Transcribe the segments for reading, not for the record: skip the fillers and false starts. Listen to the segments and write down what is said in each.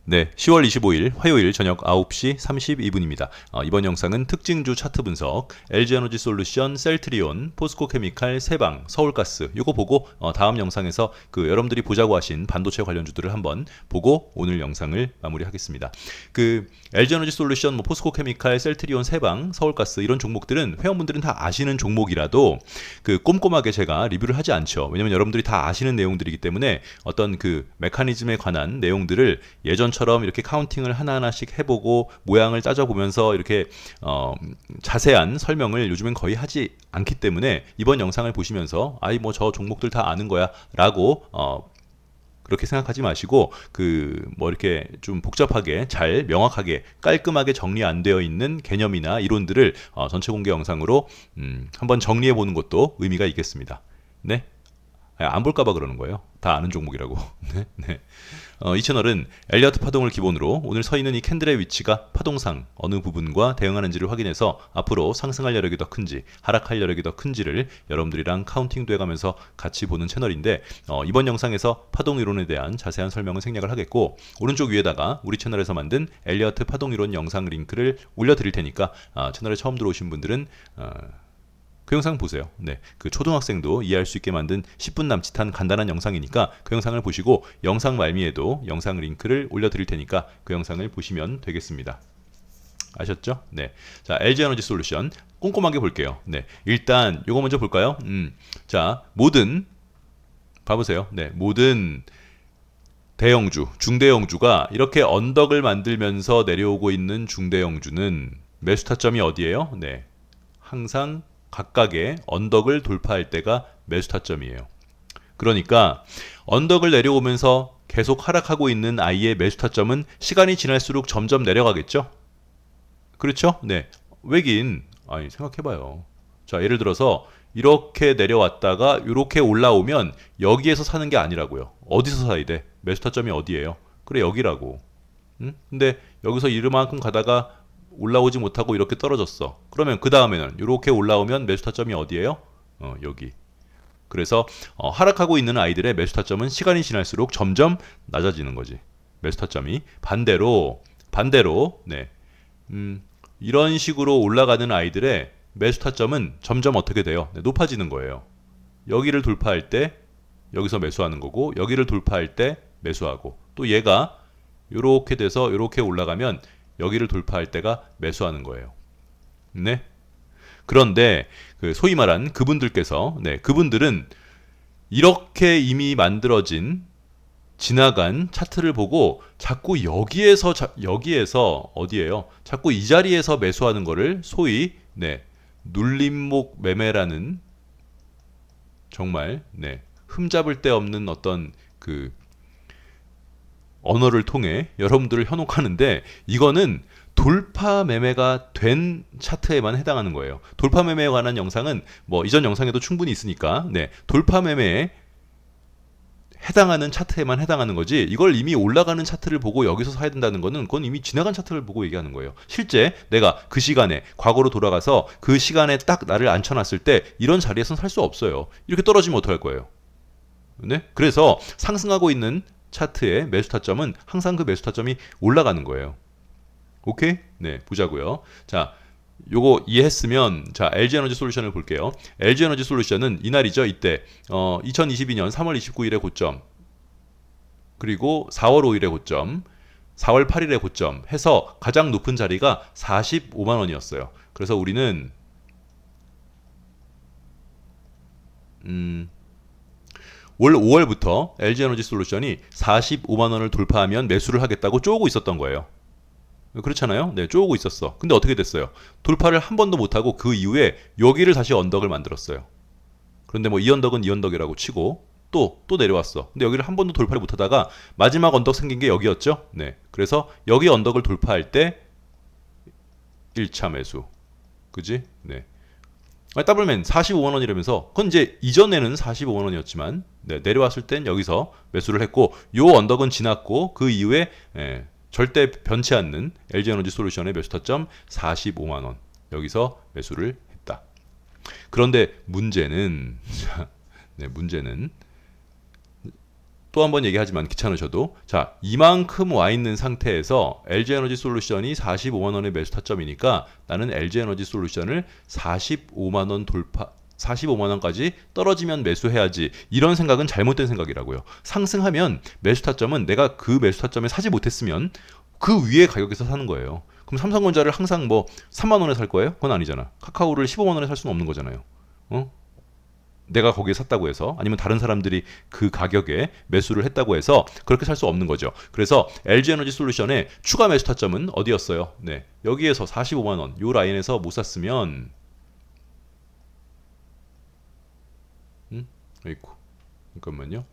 네, 10월 25일 화요일 저녁 9시 32분입니다. 이번 영상은 특징주 차트 분석, LG에너지솔루션, 셀트리온, 포스코케미칼, 세방, 서울가스 요거 보고 다음 영상에서 그 여러분들이 보자고 하신 반도체 관련주들을 한번 보고 오늘 영상을 마무리하겠습니다. 그 LG에너지솔루션, 뭐 포스코케미칼, 셀트리온, 세방, 서울가스 이런 종목들은 회원분들은 다 아시는 종목이라도 그 꼼꼼하게 제가 리뷰를 하지 않죠. 왜냐면 여러분들이 다 아시는 내용들이기 때문에 어떤 그 메커니즘에 관한 내용들을 예전처럼 이렇게 카운팅을 하나하나씩 해보고 모양을 따져보면서 이렇게 자세한 설명을 요즘엔 거의 하지 않기 때문에 이번 영상을 보시면서 아이 뭐 저 종목들 다 아는 거야 라고 그렇게 생각하지 마시고 그 뭐 이렇게 좀 복잡하게 잘 명확하게 깔끔하게 정리 안 되어 있는 개념이나 이론들을 전체 공개 영상으로 한번 정리해 보는 것도 의미가 있겠습니다. 네. 안 볼까봐 그러는 거예요. 다 아는 종목이라고. 네. 네. 이 채널은 엘리어트 파동을 기본으로 오늘 서 있는 이 캔들의 위치가 파동상 어느 부분과 대응하는지를 확인해서 앞으로 상승할 여력이 더 큰지 하락할 여력이 더 큰지를 여러분들이랑 카운팅도 해가면서 같이 보는 채널인데 이번 영상에서 파동 이론에 대한 자세한 설명을 생략을 하겠고 오른쪽 위에다가 우리 채널에서 만든 엘리어트 파동 이론 영상 링크를 올려드릴 테니까 채널에 처음 들어오신 분들은 그 영상 보세요. 네, 그 초등학생도 이해할 수 있게 만든 10분 남짓한 간단한 영상이니까 그 영상을 보시고 영상 말미에도 영상 링크를 올려드릴 테니까 그 영상을 보시면 되겠습니다. 아셨죠? 네. 자, LG에너지솔루션 꼼꼼하게 볼게요. 네, 일단 요거 먼저 볼까요? 자, 모든 봐보세요. 네, 모든 대형주, 중대형주가 이렇게 언덕을 만들면서 내려오고 있는 중대형주는 매수 타점이 어디예요? 네, 항상 각각의 언덕을 돌파할 때가 매수 타점이에요. 그러니까 언덕을 내려오면서 계속 하락하고 있는 I의 매수 타점은 시간이 지날수록 점점 내려가겠죠? 그렇죠? 네. 왜긴 아니 생각해봐요. 자, 예를 들어서 이렇게 내려왔다가 이렇게 올라오면 여기에서 사는 게 아니라고요. 어디서 사야 돼? 매수 타점이 어디예요? 그래 여기라고. 응? 근데 여기서 이만큼 가다가 올라오지 못하고 이렇게 떨어졌어. 그러면 그 다음에는 이렇게 올라오면 매수 타점이 어디예요? 여기. 그래서 하락하고 있는 아이들의 매수 타점은 시간이 지날수록 점점 낮아지는 거지. 매수 타점이 반대로 네. 이런 식으로 올라가는 아이들의 매수 타점은 점점 어떻게 돼요? 네, 높아지는 거예요. 여기를 돌파할 때 여기서 매수하는 거고 여기를 돌파할 때 매수하고 또 얘가 이렇게 돼서 이렇게 올라가면 여기를 돌파할 때가 매수하는 거예요. 네. 그런데 그 소위 말한 그분들께서 네, 그분들은 이렇게 이미 만들어진 지나간 차트를 보고 자꾸 여기에서 어디예요? 자꾸 이 자리에서 매수하는 거를 소위 네, 눌림목 매매라는 정말 네, 흠잡을 데 없는 어떤 그 언어를 통해 여러분들을 현혹하는데 이거는 돌파 매매가 된 차트에만 해당하는 거예요. 돌파 매매에 관한 영상은 뭐 이전 영상에도 충분히 있으니까 네, 돌파 매매에 해당하는 차트에만 해당하는 거지 이걸 이미 올라가는 차트를 보고 여기서 사야 된다는 거는 그건 이미 지나간 차트를 보고 얘기하는 거예요. 실제 내가 그 시간에 과거로 돌아가서 그 시간에 딱 나를 앉혀놨을 때 이런 자리에선 살 수 없어요. 이렇게 떨어지면 어떡할 거예요? 네? 그래서 상승하고 있는 차트의 매수 타점은 항상 그 매수 타점이 올라가는 거예요. 오케이? 네, 보자고요. 자, 요거 이해했으면 자, LG에너지솔루션을 볼게요. LG에너지솔루션은 이날이죠. 이때 2022년 3월 29일의 고점 그리고 4월 5일의 고점 4월 8일의 고점 해서 가장 높은 자리가 45만 원이었어요. 그래서 우리는 5월부터 LG에너지솔루션이 45만 원을 돌파하면 매수를 하겠다고 쪼고 있었던 거예요. 그렇잖아요. 네, 쪼고 있었어. 근데 어떻게 됐어요? 돌파를 한 번도 못하고 그 이후에 여기를 다시 언덕을 만들었어요. 그런데 뭐 이 언덕은 이 언덕이라고 치고 또 내려왔어. 근데 여기를 한 번도 돌파를 못하다가 마지막 언덕 생긴 게 여기였죠. 네, 그래서 여기 언덕을 돌파할 때 1차 매수. 그지? 네. 더블맨 45만 원이라면서 그건 이제 이전에는 45만 원이었지만 네, 내려왔을 땐 여기서 매수를 했고 요 언덕은 지났고 그 이후에 절대 변치 않는 LG에너지솔루션의 매수 타점 45만 원 여기서 매수를 했다. 그런데 문제는 네, 문제는 또 한 번 얘기하지만 귀찮으셔도 자, 이만큼 와 있는 상태에서 LG에너지 솔루션이 45만 원의 매수 타점이니까 나는 LG에너지 솔루션을 45만 원 돌파 45만 원까지 떨어지면 매수해야지. 이런 생각은 잘못된 생각이라고요. 상승하면 매수 타점은 내가 그 매수 타점에 사지 못했으면 그 위에 가격에서 사는 거예요. 그럼 삼성전자를 항상 뭐 3만 원에 살 거예요? 그건 아니잖아. 카카오를 15만 원에 살 수는 없는 거잖아요. 내가 거기에 샀다고 해서 아니면 다른 사람들이 그 가격에 매수를 했다고 해서 그렇게 살 수 없는 거죠. 그래서 LG에너지 솔루션의 추가 매수 타점은 어디였어요? 네, 여기에서 45만 원, 요 라인에서 못 샀으면 아이고, 잠깐만요.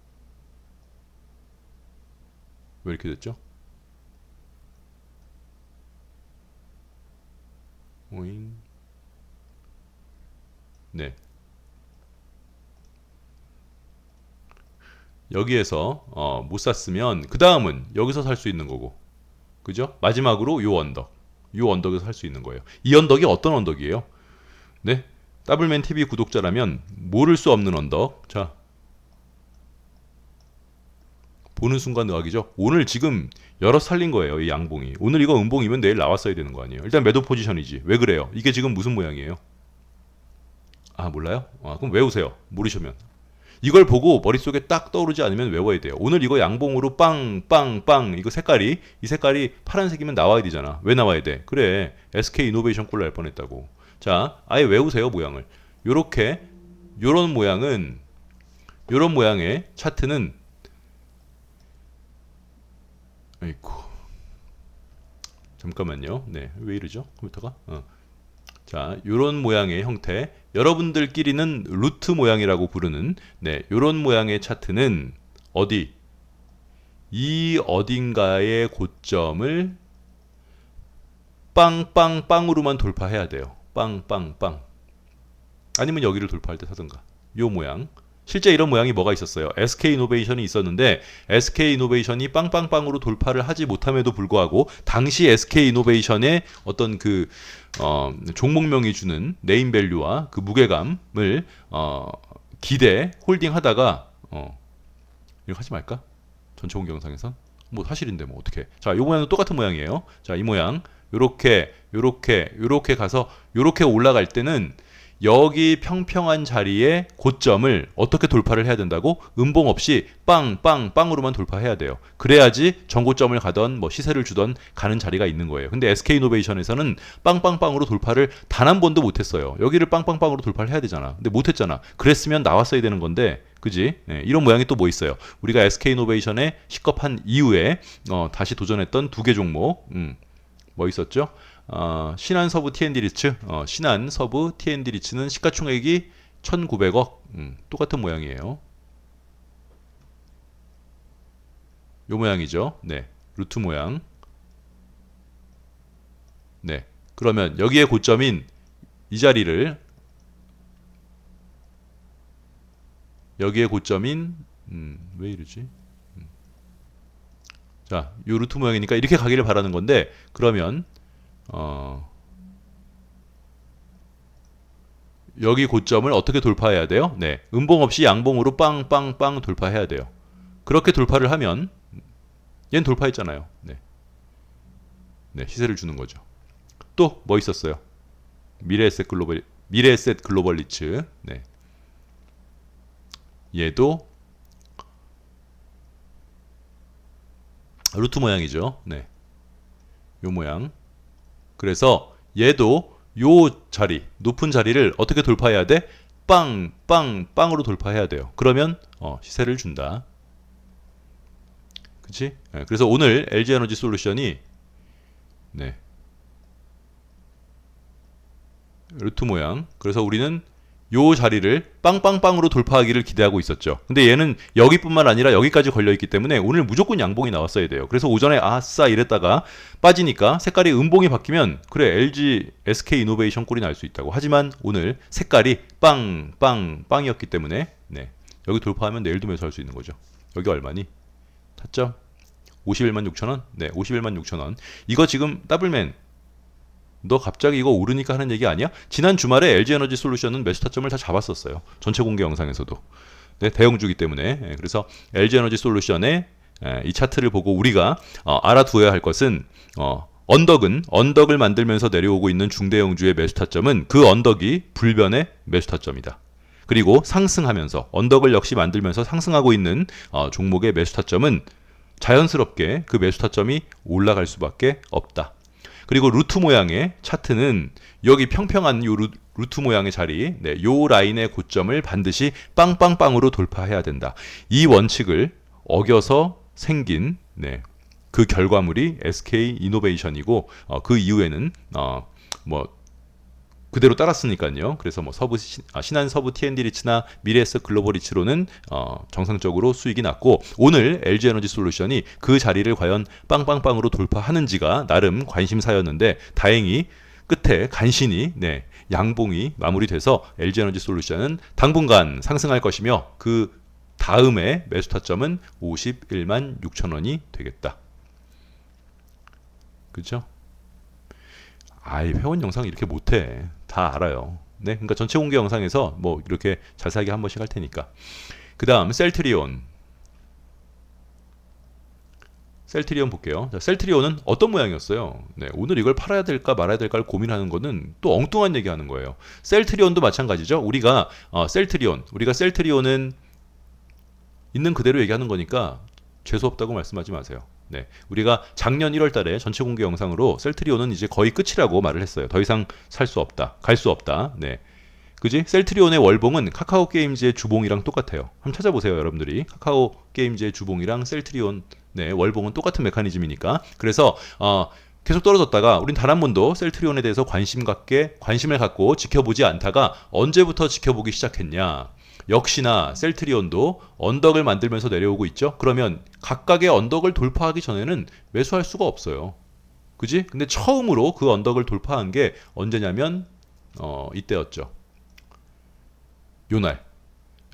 왜 이렇게 됐죠? 오잉. 네. 여기에서 못 샀으면 그 다음은 여기서 살 수 있는 거고, 그죠? 마지막으로 요 언덕에서 살 수 있는 거예요. 이 언덕이 어떤 언덕이에요? 네, 더블맨 TV 구독자라면 모를 수 없는 언덕. 자, 보는 순간 의학이죠. 오늘 지금 여러 살린 거예요. 이 양봉이. 오늘 이거 음봉이면 내일 나왔어야 되는 거 아니에요. 일단 매도 포지션이지. 왜 그래요? 이게 지금 무슨 모양이에요? 아, 몰라요? 그럼 외우세요. 모르시면. 이걸 보고 머릿속에 딱 떠오르지 않으면 외워야 돼요. 오늘 이거 양봉으로 빵 이거 이 색깔이 파란색이면 나와야 되잖아. 왜 나와야 돼? 그래, SK 이노베이션 꼴 날 뻔했다고. 자, 아예 외우세요. 모양을. 요렇게 요런 모양의 차트는 아이고, 잠깐만요. 네, 왜 이러죠? 컴퓨터가? 자, 요런 모양의 형태, 여러분들끼리는 루트 모양이라고 부르는 네, 요런 모양의 차트는 어디? 이 어딘가의 고점을 빵으로만 돌파해야 돼요. 빵. 아니면 여기를 돌파할 때 사든가. 요 모양. 실제 이런 모양이 뭐가 있었어요? SK이노베이션이 있었는데 SK이노베이션이 빵으로 돌파를 하지 못함에도 불구하고 당시 SK이노베이션의 어떤 그 종목명이 주는 네임밸류와 그 무게감을 기대 홀딩하다가 이거 하지 말까? 전체 공개영상에선 뭐 사실인데 뭐 어떻게? 자, 요 모양은 똑같은 모양이에요. 자, 이 모양 요렇게 가서 요렇게 올라갈 때는 여기 평평한 자리의 고점을 어떻게 돌파를 해야 된다고? 음봉 없이 빵으로만 돌파해야 돼요. 그래야지 전고점을 가던 뭐 시세를 주던 가는 자리가 있는 거예요. 근데 SK이노베이션에서는 빵으로 돌파를 단 한 번도 못했어요. 여기를 빵으로 돌파를 해야 되잖아. 근데 못했잖아. 그랬으면 나왔어야 되는 건데, 그지? 네, 이런 모양이 또 뭐 있어요? 우리가 SK이노베이션에 식겁한 이후에 다시 도전했던 두 개 종목, 뭐 있었죠? 신한 서부 T&D 리츠, 신한 서부 T&D 리츠는 시가총액이 1,900억, 똑같은 모양이에요. 요 모양이죠. 네, 루트 모양. 네, 그러면 여기에 고점인 이 자리를 여기에 고점인 왜 이러지? 자, 요 루트 모양이니까 이렇게 가기를 바라는 건데, 그러면 여기 고점을 어떻게 돌파해야 돼요? 네, 음봉 없이 양봉으로 빵 돌파해야 돼요. 그렇게 돌파를 하면 얘는 돌파했잖아요. 네, 시세를 주는 거죠. 또 뭐 있었어요? 미래에셋 글로벌 리츠. 네, 얘도 루트 모양이죠. 네, 요 모양. 그래서 얘도 요 자리, 높은 자리를 어떻게 돌파해야 돼? 빵으로 돌파해야 돼요. 그러면 시세를 준다. 그치? 네, 그래서 오늘 LG에너지 솔루션이 네, 루트 모양. 그래서 우리는 요 자리를 빵으로 돌파하기를 기대하고 있었죠. 근데 얘는 여기뿐만 아니라 여기까지 걸려있기 때문에 오늘 무조건 양봉이 나왔어야 돼요. 그래서 오전에 아싸 이랬다가 빠지니까 색깔이 음봉이 바뀌면 그래, LG, SK 이노베이션 꼴이 날 수 있다고. 하지만 오늘 색깔이 빵이었기 때문에 네, 여기 돌파하면 내일도 매수할 수 있는 거죠. 여기 얼마니? 타점 51만 6천원? 네, 51만 6천원. 이거 지금 더블맨 너 갑자기 이거 오르니까 하는 얘기 아니야? 지난 주말에 LG에너지 솔루션은 매수 타점을 다 잡았었어요. 전체 공개 영상에서도. 네, 대형주기 때문에. 그래서 LG에너지 솔루션의 이 차트를 보고 우리가 알아두어야 할 것은 언덕을 만들면서 내려오고 있는 중대형주의 매수 타점은 그 언덕이 불변의 매수 타점이다. 그리고 상승하면서 언덕을 역시 만들면서 상승하고 있는 종목의 매수 타점은 자연스럽게 그 매수 타점이 올라갈 수밖에 없다. 그리고 루트 모양의 차트는 여기 평평한 요 루트 모양의 자리, 요 라인의 고점을 반드시 빵빵빵으로 돌파해야 된다. 이 원칙을 어겨서 생긴 그 결과물이 SK 이노베이션이고 그 이후에는 뭐 그대로 따랐으니까요. 그래서 뭐 신한 서부 T&D 리츠나 미래에셋 글로벌 리츠로는 정상적으로 수익이 났고 오늘 LG 에너지 솔루션이 그 자리를 과연 빵빵빵으로 돌파하는지가 나름 관심사였는데 다행히 끝에 간신히 양봉이 마무리돼서 LG 에너지 솔루션은 당분간 상승할 것이며 그 다음에 매수 타점은 51만 6천 원이 되겠다. 그렇죠? 회원 영상 이렇게 못해. 다 알아요. 네, 그러니까 전체 공개 영상에서 뭐 이렇게 자세하게 한 번씩 할 테니까. 그 다음 셀트리온 볼게요. 자, 셀트리온은 어떤 모양이었어요? 네, 오늘 이걸 팔아야 될까 말아야 될까를 고민하는 거는 또 엉뚱한 얘기하는 거예요. 셀트리온도 마찬가지죠. 우리가 셀트리온은 있는 그대로 얘기하는 거니까 재수 없다고 말씀하지 마세요. 네, 우리가 작년 1월 달에 전체 공개 영상으로 셀트리온은 이제 거의 끝이라고 말을 했어요. 더 이상 살 수 없다. 갈 수 없다. 네. 그지? 셀트리온의 월봉은 카카오 게임즈의 주봉이랑 똑같아요. 한번 찾아보세요, 여러분들이. 카카오 게임즈의 주봉이랑 셀트리온 월봉은 똑같은 메커니즘이니까. 그래서 계속 떨어졌다가 우린 단 한 번도 셀트리온에 대해서 관심을 갖고 지켜보지 않다가 언제부터 지켜보기 시작했냐? 역시나 셀트리온도 언덕을 만들면서 내려오고 있죠. 그러면 각각의 언덕을 돌파하기 전에는 매수할 수가 없어요. 그지? 근데 처음으로 그 언덕을 돌파한 게 언제냐면 이때였죠. 요날.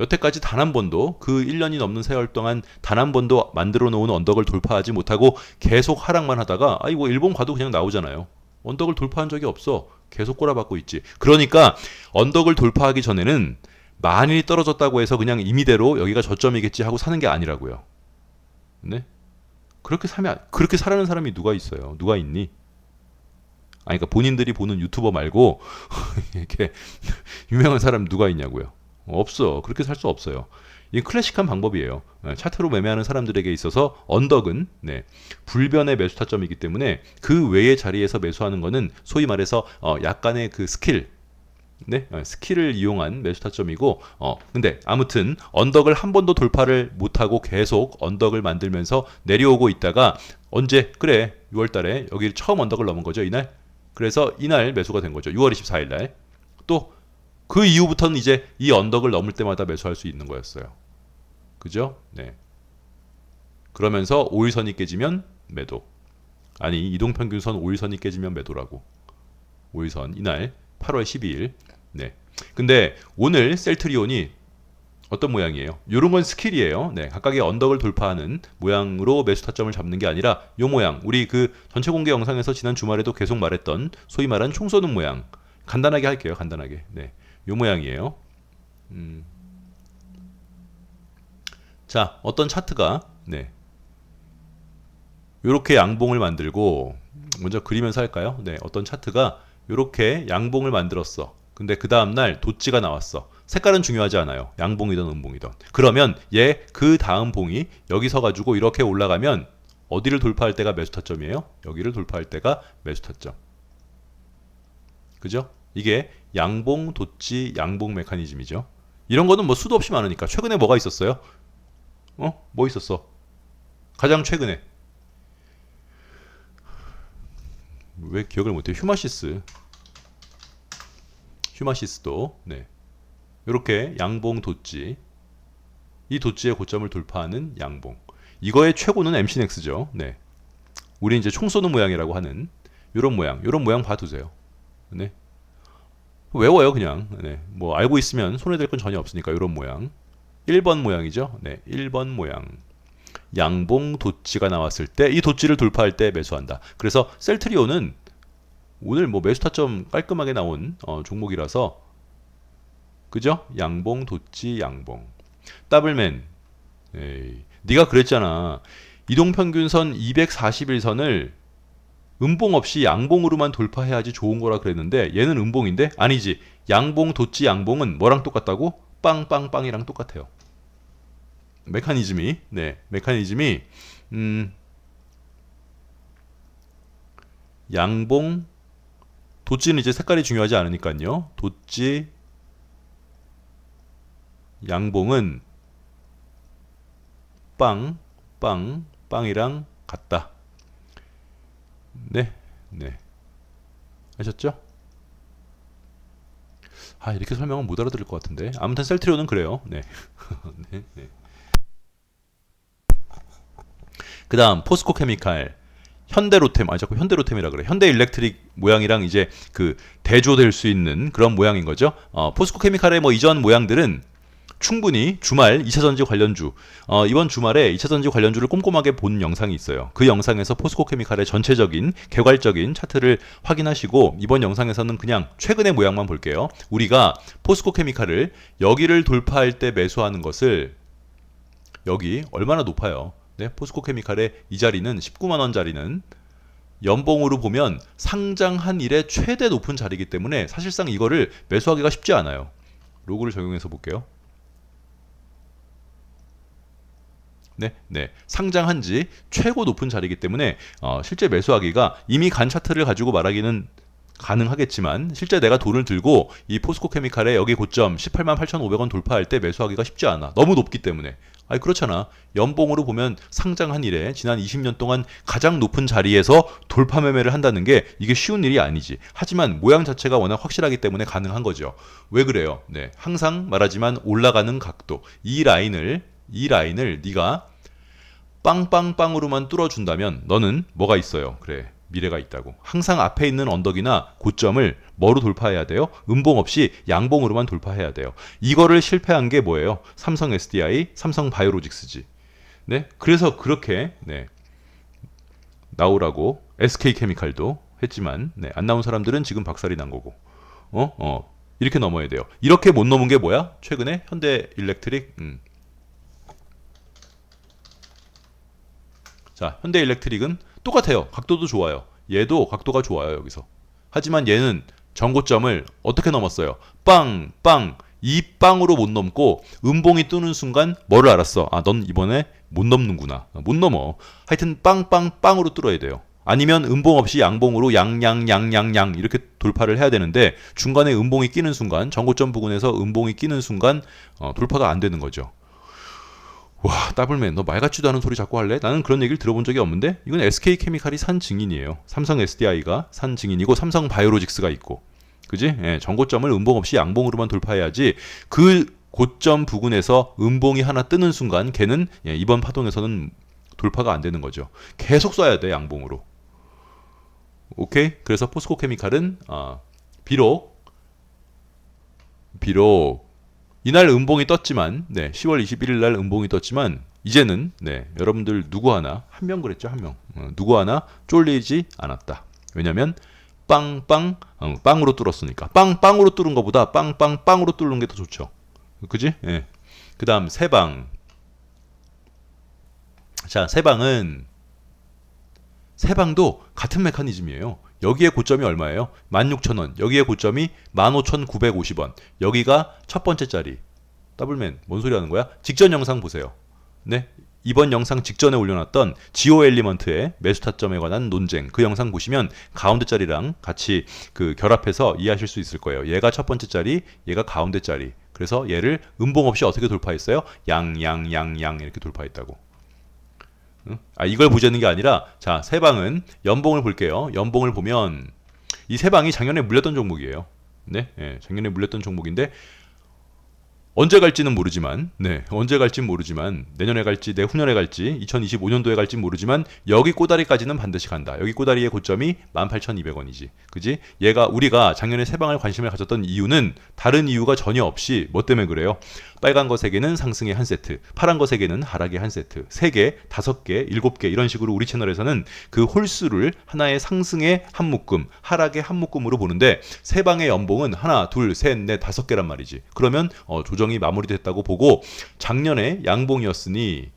여태까지 단 한 번도 그 1년이 넘는 세월 동안 단 한 번도 만들어 놓은 언덕을 돌파하지 못하고 계속 하락만 하다가 이거 일본 가도 그냥 나오잖아요. 언덕을 돌파한 적이 없어. 계속 꼬라박고 있지. 그러니까 언덕을 돌파하기 전에는 많이 떨어졌다고 해서 그냥 임의대로 여기가 저점이겠지 하고 사는 게 아니라고요. 네? 그렇게 사라는 사람이 누가 있어요? 누가 있니? 그러니까 본인들이 보는 유튜버 말고 이렇게 유명한 사람 누가 있냐고요? 없어. 그렇게 살 수 없어요. 이게 클래식한 방법이에요. 차트로 매매하는 사람들에게 있어서 언덕은 불변의 매수 타점이기 때문에 그 외의 자리에서 매수하는 거는 소위 말해서 약간의 그 스킬을 이용한 매수 타점이고 근데 아무튼 언덕을 한 번도 돌파를 못하고 계속 언덕을 만들면서 내려오고 있다가 언제 6월 달에 여기 처음 언덕을 넘은 거죠, 이날. 그래서 이날 매수가 된 거죠. 6월 24일 날. 또 그 이후부터는 이제 이 언덕을 넘을 때마다 매수할 수 있는 거였어요. 그죠? 네. 그러면서 5일선이 깨지면 매도. 아니, 이동평균선 5일선이 깨지면 매도라고. 5일선 이날 8월 12일. 네. 근데 오늘 셀트리온이 어떤 모양이에요? 요런 건 스킬이에요. 네. 각각의 언덕을 돌파하는 모양으로 매수 타점을 잡는 게 아니라 요 모양. 우리 그 전체 공개 영상에서 지난 주말에도 계속 말했던 소위 말하는 총 쏘는 모양. 간단하게 할게요. 간단하게. 네. 요 모양이에요. 자, 어떤 차트가 요렇게 양봉을 만들고 먼저 그리면서 할까요? 네. 어떤 차트가 요렇게 양봉을 만들었어. 근데 그 다음날 도치가 나왔어. 색깔은 중요하지 않아요. 양봉이든 음봉이든. 그러면 얘 그 다음 봉이 여기 서가지고 이렇게 올라가면 어디를 돌파할 때가 매수 타점이에요? 여기를 돌파할 때가 매수 타점. 그죠? 이게 양봉, 도치, 양봉 메커니즘이죠. 이런 거는 뭐 수도 없이 많으니까. 최근에 뭐가 있었어요? 뭐 있었어? 가장 최근에. 왜 기억을 못해? 휴마시스도 이렇게 양봉 도치, 이 도치의 고점을 돌파하는 양봉. 이거의 최고는 MC넥스죠. 우리 이제 총 쏘는 모양이라고 하는 이런 모양 봐두세요. 외워요 그냥. 뭐 알고 있으면 손해될 건 전혀 없으니까 이런 모양. 1번 모양이죠. 1번 모양. 양봉 도치가 나왔을 때 이 도치를 돌파할 때 매수한다. 그래서 셀트리온은 오늘 뭐 매수 타점 깔끔하게 나온 종목이라서 그죠? 양봉 도치 양봉. 더블맨. 에이, 네가 그랬잖아. 이동평균선 241선을 음봉 없이 양봉으로만 돌파해야지 좋은 거라 그랬는데 얘는 음봉인데? 아니지. 양봉, 도치, 양봉은 뭐랑 똑같다고? 빵빵빵이랑 똑같아요. 메커니즘이 양봉, 도치는 이제 색깔이 중요하지 않으니까요. 도치, 양봉은 빵이랑 같다. 네, 네. 아셨죠? 아, 이렇게 설명은 못 알아들을 것 같은데. 아무튼 셀트리온은 그래요. 네. 네, 네. 그 다음, 포스코 케미칼. 현대로템, 자꾸 현대로템이라 그래. 현대일렉트릭 모양이랑 이제 그 대조될 수 있는 그런 모양인 거죠. 포스코 케미칼의 뭐 이전 모양들은 충분히 주말 2차전지 관련주, 이번 주말에 2차전지 관련주를 꼼꼼하게 본 영상이 있어요. 그 영상에서 포스코 케미칼의 전체적인 개괄적인 차트를 확인하시고, 이번 영상에서는 그냥 최근의 모양만 볼게요. 우리가 포스코 케미칼을 여기를 돌파할 때 매수하는 것을, 여기 얼마나 높아요? 네, 포스코 케미칼의 이 자리는 19만 원짜리는 연봉으로 보면 상장한 이래 최대 높은 자리이기 때문에 사실상 이거를 매수하기가 쉽지 않아요. 로그를 적용해서 볼게요. 네. 상장한 지 최고 높은 자리이기 때문에 실제 매수하기가, 이미 간 차트를 가지고 말하기는 가능하겠지만 실제 내가 돈을 들고 이 포스코 케미칼의 여기 고점 18만 8,500원 돌파할 때 매수하기가 쉽지 않아. 너무 높기 때문에. 아니 그렇잖아. 연봉으로 보면 상장한 이래 지난 20년 동안 가장 높은 자리에서 돌파 매매를 한다는 게 이게 쉬운 일이 아니지. 하지만 모양 자체가 워낙 확실하기 때문에 가능한 거죠. 왜 그래요? 네, 항상 말하지만 올라가는 각도, 이 라인을 네가 빵빵빵으로만 뚫어준다면 너는 뭐가 있어요? 그래, 미래가 있다고. 항상 앞에 있는 언덕이나 고점을 뭐로 돌파해야 돼요? 음봉 없이 양봉으로만 돌파해야 돼요. 이거를 실패한 게 뭐예요? 삼성 SDI, 삼성 바이오로직스지. 네, 그래서 그렇게 나오라고 SK케미칼도 했지만 안 나온 사람들은 지금 박살이 난 거고. 이렇게 넘어야 돼요. 이렇게 못 넘은 게 뭐야? 최근에 현대일렉트릭. 자, 현대일렉트릭은 똑같아요. 각도도 좋아요. 얘도 각도가 좋아요, 여기서. 하지만 얘는 전고점을 어떻게 넘었어요? 이 빵으로 못 넘고 음봉이 뜨는 순간 뭐를 알았어? 넌 이번에 못 넘는구나. 못 넘어. 하여튼 빵으로 뚫어야 돼요. 아니면 음봉 없이 양봉으로 양 이렇게 돌파를 해야 되는데, 중간에 음봉이 끼는 순간, 전고점 부근에서 음봉이 끼는 순간 돌파가 안 되는 거죠. 와, 더블맨, 너 말 같지도 않은 소리 자꾸 할래? 나는 그런 얘기를 들어본 적이 없는데? 이건 SK케미칼이 산 증인이에요. 삼성 SDI가 산 증인이고, 삼성 바이오로직스가 있고. 그지? 예, 전고점을 음봉 없이 양봉으로만 돌파해야지, 그 고점 부근에서 음봉이 하나 뜨는 순간 걔는 이번 파동에서는 돌파가 안 되는 거죠. 계속 쏴야 돼, 양봉으로. 오케이? 그래서 포스코 케미칼은 비록 이날 음봉이 떴지만, 10월 21일 날 음봉이 떴지만, 이제는 여러분들 누구 하나, 한 명 그랬죠, 한 명. 누구 하나 쫄리지 않았다. 왜냐면 빵으로 뚫었으니까. 빵으로 뚫은 것보다 빵으로 뚫는 게 더 좋죠. 그지? 예. 그 다음 세방. 자, 세방도 같은 메커니즘이에요. 여기에 고점이 얼마예요? 16,000원. 여기에 고점이 15,950원. 여기가 첫 번째 자리. 더블맨, 뭔 소리 하는 거야? 직전 영상 보세요. 네, 이번 영상 직전에 올려놨던 지오 엘리먼트의 매수 타점에 관한 논쟁, 그 영상 보시면 가운데 자리랑 같이 그 결합해서 이해하실 수 있을 거예요. 얘가 첫 번째 자리, 얘가 가운데 자리. 그래서 얘를 음봉 없이 어떻게 돌파했어요? 양 이렇게 돌파했다고. 이걸 보자는 게 아니라, 자, 세방은 연봉을 볼게요. 연봉을 보면 이 세방이 작년에 물렸던 종목이에요. 네, 작년에 물렸던 종목인데 언제 갈지는 모르지만, 내년에 갈지, 내후년에 갈지, 2025년도에 갈지 모르지만 여기 꼬다리까지는 반드시 간다. 여기 꼬다리의 고점이 18,200원이지. 그지? 우리가 작년에 세방을 관심을 가졌던 이유는 다른 이유가 전혀 없이 뭐 때문에 그래요? 빨간 거 3개는 상승의 한 세트, 파란 거 3개는 하락의 한 세트, 3개, 5개, 7개 이런 식으로 우리 채널에서는 그 홀수를 하나의 상승의 한 묶음, 하락의 한 묶음으로 보는데 세 방의 연봉은 하나, 둘, 셋, 넷, 5개란 말이지. 그러면 조정이 마무리됐다고 보고 작년에 양봉이었으니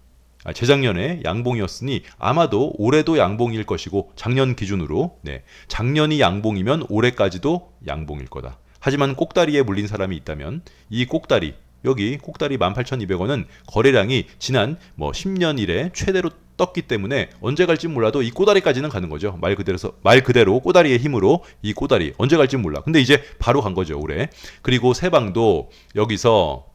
재작년에 양봉이었으니 아마도 올해도 양봉일 것이고 작년 기준으로 작년이 양봉이면 올해까지도 양봉일 거다. 하지만 꼭다리에 물린 사람이 있다면 이 꼭다리 여기 꼭다리 18,200원은 거래량이 지난 10년 이래 최대로 떴기 때문에 언제 갈지 몰라도 이 꼬다리까지는 가는 거죠. 말 그대로 꼬다리의 힘으로 이 꼬다리 언제 갈지 몰라. 근데 이제 바로 간 거죠, 올해. 그리고 세방도 여기서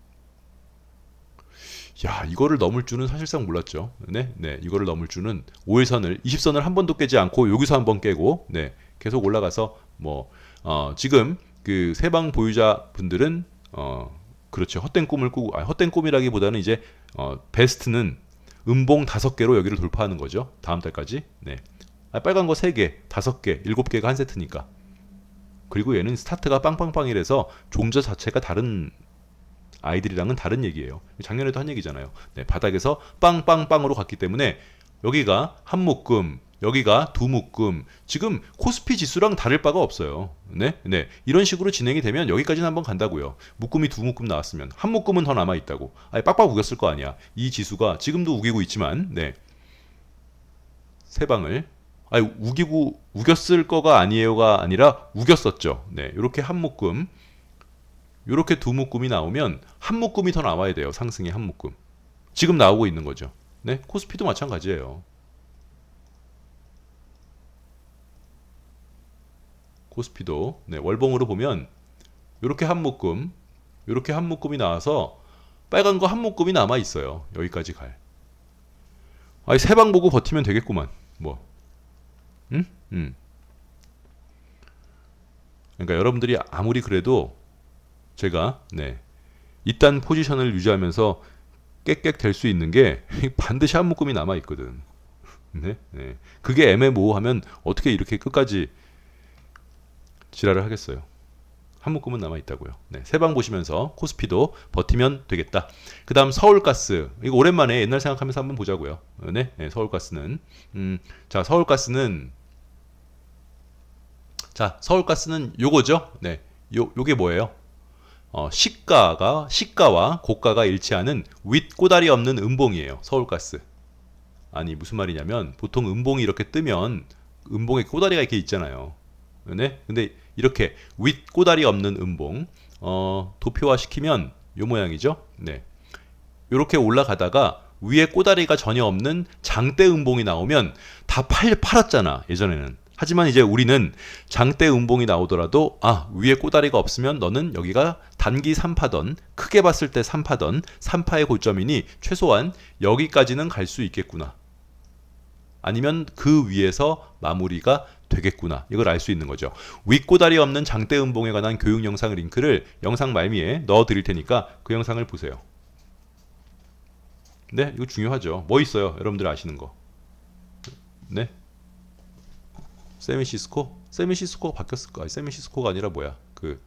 이거를 넘을 줄은 사실상 몰랐죠. 이거를 넘을 줄은 5일선을 20선을 한 번도 깨지 않고 여기서 한 번 깨고 계속 올라가서 지금 그 세방 보유자 분들은 그렇죠. 헛된 꿈을 꾸고 헛된 꿈이라기보다는 이제 베스트는 음봉 5개로 여기를 돌파하는 거죠. 다음 달까지. 빨간 거 3개, 5개, 7개가 한 세트니까. 그리고 얘는 스타트가 빵빵빵이라서 종자 자체가 다른 아이들이랑은 다른 얘기예요. 작년에도 한 얘기잖아요. 바닥에서 빵빵빵으로 갔기 때문에 여기가 한 묶음, 여기가 두 묶음. 지금 코스피 지수랑 다를 바가 없어요. 이런 식으로 진행이 되면 여기까지는 한번 간다고요. 묶음이 두 묶음 나왔으면 한 묶음은 더 남아 있다고. 빡빡 우겼을 거 아니야. 이 지수가 지금도 우기고 있지만, 세 방을 우겼을 거가 아니에요가 아니라 우겼었죠. 이렇게 한 묶음. 이렇게 두 묶음이 나오면 한 묶음이 더 나와야 돼요. 상승의 한 묶음. 지금 나오고 있는 거죠. 코스피도 마찬가지예요. 코스피도 월봉으로 보면 이렇게 한 묶음, 이렇게 한 묶음이 나와서 빨간 거 한 묶음이 남아 있어요. 여기까지 갈. 세 방 보고 버티면 되겠구만. 그러니까 여러분들이 아무리 그래도 제가 이딴 포지션을 유지하면서 깨끗 될 수 있는 게 반드시 한 묶음이 남아 있거든. 그게 애매모호하면 어떻게 이렇게 끝까지 지랄을 하겠어요. 한 묶음은 남아 있다고요. 세 방 보시면서 코스피도 버티면 되겠다. 그 다음 서울가스. 이거 오랜만에 옛날 생각하면서 한번 보자고요. 서울가스는 서울가스는 요거죠. 요게 뭐예요? 시가와 고가가 일치하는 윗꼬다리 없는 음봉이에요. 서울가스. 아니 무슨 말이냐면 보통 음봉이 이렇게 뜨면 음봉에 꼬다리가 이렇게 있잖아요. 근데 이렇게 윗꼬다리 없는 음봉 도표화 시키면 요 모양이죠. 이렇게 올라가다가 위에 꼬다리가 전혀 없는 장대 음봉이 나오면 다 팔았잖아 예전에는. 하지만 이제 우리는 장대 음봉이 나오더라도 위에 꼬다리가 없으면 너는 여기가 단기 3파던 크게 봤을 때 3파던 3파의 고점이니 최소한 여기까지는 갈 수 있겠구나. 아니면 그 위에서 마무리가 되겠구나. 이걸 알 수 있는 거죠. 윗꼬다리 없는 장대 음봉에 관한 교육 영상 링크를 영상 말미에 넣어 드릴 테니까 그 영상을 보세요. 이거 중요하죠. 뭐 있어요? 여러분들 아시는 거. 세미시스코? 세미시스코가 바뀌었을까? 세미시스코가 아니라 뭐야? 그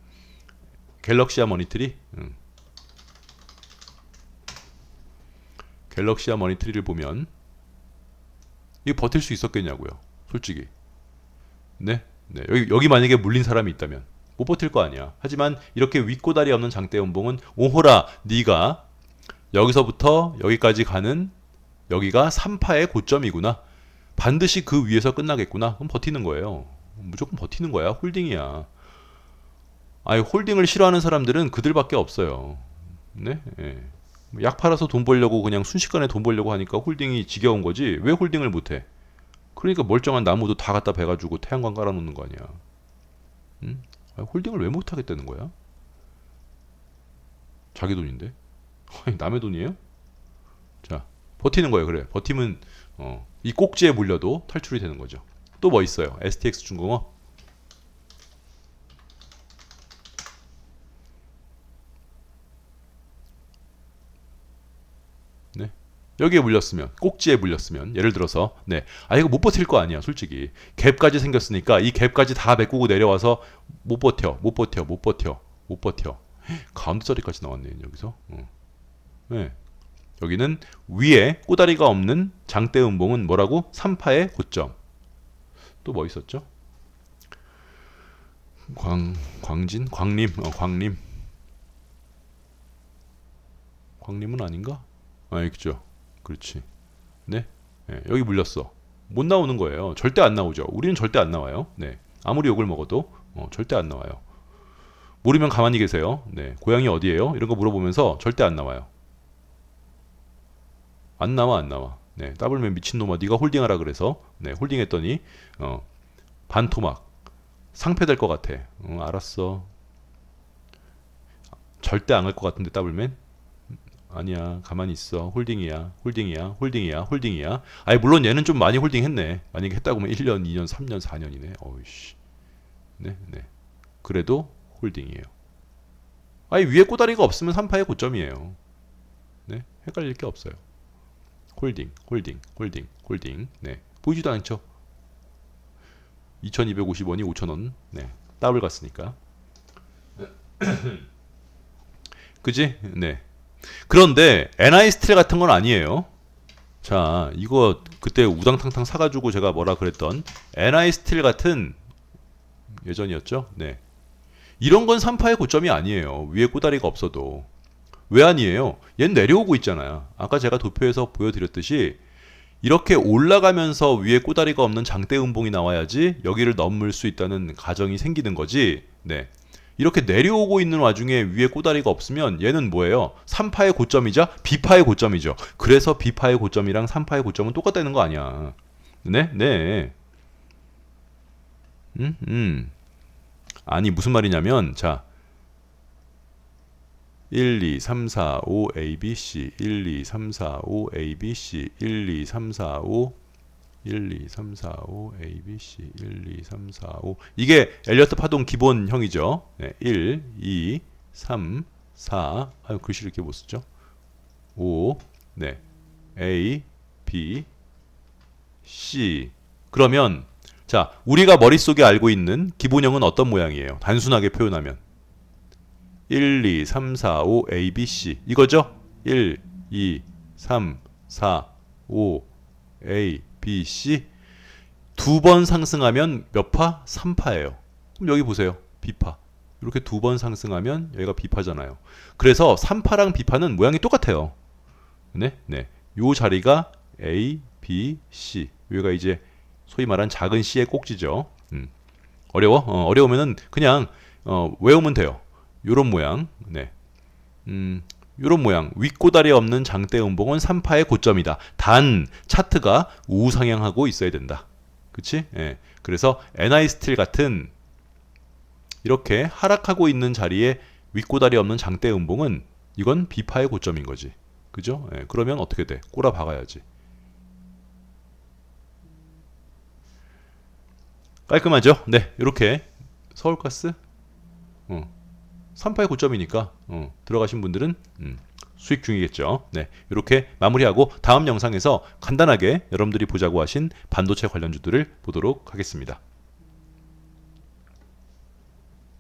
갤럭시아 모니터리? 갤럭시아 모니터리를 보면 이거 버틸 수 있었겠냐고요. 솔직히. 여기 만약에 물린 사람이 있다면 못 버틸 거 아니야. 하지만 이렇게 윗꼬다리 없는 장대 음봉은 오호라 네가 여기서부터 여기까지 가는 여기가 3파의 고점이구나. 반드시 그 위에서 끝나겠구나. 그럼 버티는 거예요. 무조건 버티는 거야. 홀딩이야. 홀딩을 싫어하는 사람들은 그들밖에 없어요. 약 팔아서 돈 벌려고 그냥 순식간에 돈 벌려고 하니까 홀딩이 지겨운 거지. 왜 홀딩을 못해? 그러니까 멀쩡한 나무도 다 갖다 베가지고 태양광 깔아놓는 거 아니야. 홀딩을 왜 못하겠다는 거야? 자기 돈인데. 남의 돈이에요? 자, 버티는 거예요. 그래. 버티면 이 꼭지에 물려도 탈출이 되는 거죠. 또 뭐 있어요? STX 중공업. 여기에 물렸으면, 꼭지에 물렸으면, 예를 들어서 이거 못 버틸 거 아니야. 솔직히 갭까지 생겼으니까 이 갭까지 다 메꾸고 내려와서 못 버텨. 가운데 자리까지 나왔네 여기서. 네. 여기는 위에 꼬다리가 없는 장대 음봉은 뭐라고? 3파의 고점. 또 뭐 있었죠? 광진? 광림. 광림은 아닌가? 아, 있죠. 그렇지. 네. 네. 여기 물렸어. 못 나오는 거예요. 절대 안 나오죠. 우리는 절대 안 나와요. 네. 아무리 욕을 먹어도 절대 안 나와요. 모르면 가만히 계세요. 네. 고향이 어디예요? 이런 거 물어보면서 절대 안 나와요. 안 나와. 네. 더블맨 미친놈아, 네가 홀딩하라 그래서 네, 홀딩했더니 반토막 상패될 것 같아. 알았어. 절대 안 갈 것 같은데 더블맨? 아니야, 가만히 있어. 홀딩이야. 아니, 물론 얘는 좀 많이 홀딩했네. 만약에 했다고 하면 1년, 2년, 3년, 4년이네. 어이씨. 네. 그래도 홀딩이에요. 아니, 위에 꼬다리가 없으면 3파의 고점이에요. 네. 헷갈릴 게 없어요. 홀딩. 네. 보이지도 않죠? 2250원이 5000원. 네. 더블 갔으니까. 그지? 네. 그런데 NI 스틸 같은 건 아니에요. 자, 이거 그때 우당탕탕 사가지고 제가 뭐라 그랬던 NI 스틸 같은 예전이었죠? 네. 이런 건 3파의 고점이 아니에요. 위에 꼬다리가 없어도. 왜 아니에요? 얘는 내려오고 있잖아요. 아까 제가 도표에서 보여드렸듯이 이렇게 올라가면서 위에 꼬다리가 없는 장대 음봉이 나와야지 여기를 넘을 수 있다는 가정이 생기는 거지. 네. 이렇게 내려오고 있는 와중에 위에 꼬다리가 없으면 얘는 뭐예요? 3파의 고점이자 B파의 고점이죠. 그래서 B파의 고점이랑 3파의 고점은 똑같다는 거 아니야. 네. 아니, 무슨 말이냐면, 자, 1, 2, 3, 4, 5, A, B, C 1, 2, 3, 4, 5, A, B, C 1, 2, 3, 4, 5 1, 2, 3, 4, 5 A, B, C 1, 2, 3, 4, 5 이게 엘리어트 파동 기본형이죠. 네, 1, 2, 3, 4 아유, 글씨 이렇게 못 쓰죠. 5 네, A, B, C 그러면 자, 우리가 머릿속에 알고 있는 기본형은 어떤 모양이에요? 단순하게 표현하면 1, 2, 3, 4, 5, A, B, C 이거죠? 1, 2, 3, 4, 5, A, B, C 두 번 상승하면 몇 파? 3파예요. 그럼 여기 보세요. B파. 이렇게 두 번 상승하면 여기가 B파잖아요. 그래서 3파랑 B파는 모양이 똑같아요. 네. 요 자리가 A, B, C. 여기가 이제 소위 말한 작은 C의 꼭지죠. 어려워? 어려우면은 그냥 외우면 돼요. 요런 모양. 네. 요런 모양. 윗꼬다리 없는 장대 음봉은 3파의 고점이다. 단 차트가 우상향하고 있어야 된다. 그치? 예. 그래서 NI 스틸 같은 이렇게 하락하고 있는 자리에 윗꼬다리 없는 장대 음봉은 이건 B파의 고점인 거지. 그죠? 예. 그러면 어떻게 돼? 꼬라 박아야지. 깔끔하죠? 네. 이렇게 서울가스 3파의 고점이니까 들어가신 분들은 수익 중이겠죠. 네, 이렇게 마무리하고 다음 영상에서 간단하게 여러분들이 보자고 하신 반도체 관련주들을 보도록 하겠습니다.